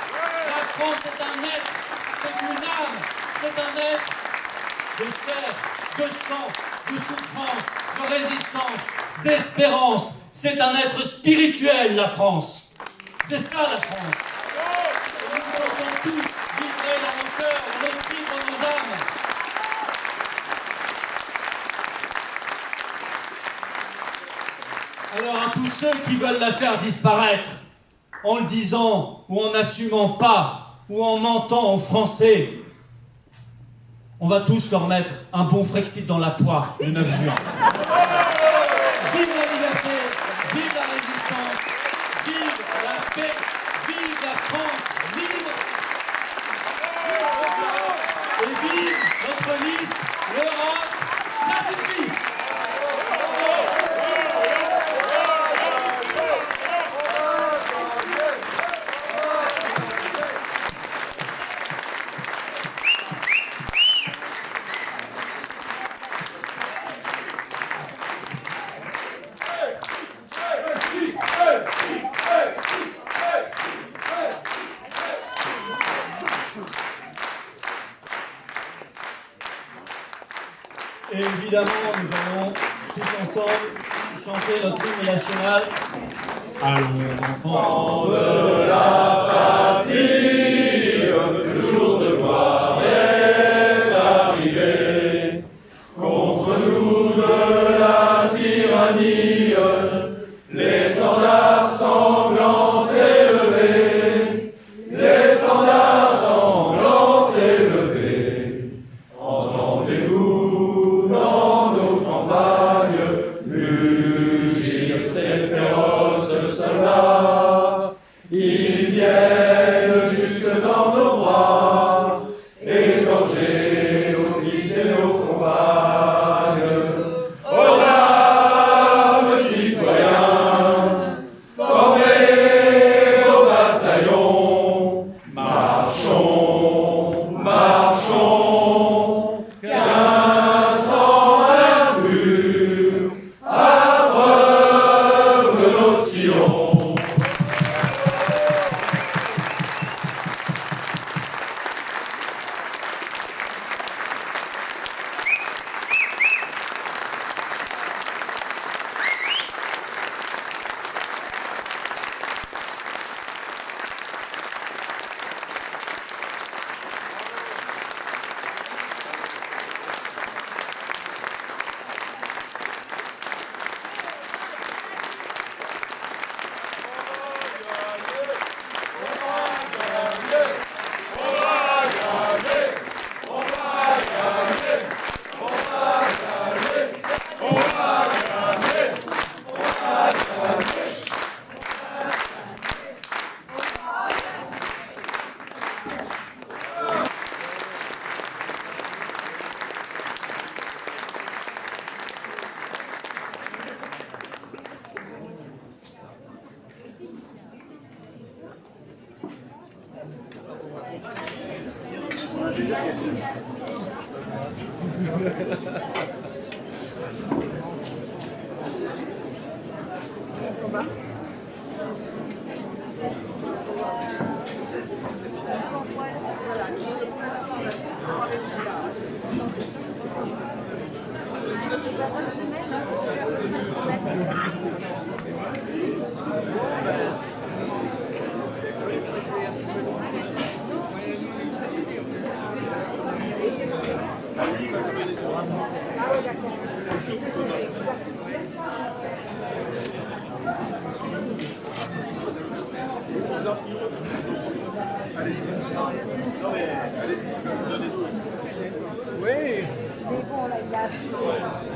La France est un être, c'est une âme, c'est un être de chair, de sang, de souffrance, de résistance, d'espérance. C'est un être spirituel, la France. C'est ça, la France. Et nous devons tous vibrer dans nos cœurs, dans nos tripes, dans nos âmes. Alors à tous ceux qui veulent la faire disparaître, en le disant ou en n'assumant pas, ou en mentant aux Français, on va tous leur mettre un bon Frexit dans la poire le 9 juin. Vive la liberté, vive la résistance, vive la paix, vive la France libre, et vive notre liste, l'Europe, ça suffit. Et évidemment, nous allons tous ensemble chanter notre hymne national. Allons, enfants de la patrie, le jour de gloire est arrivé. Contre nous de la tyrannie, l'étendard sanglant élevé, l'étendard sanglant élevé. Entendez-vous dans nos campagnes mugir ces féroces soldats? Ils viennent Oui. Mais bon, là, il a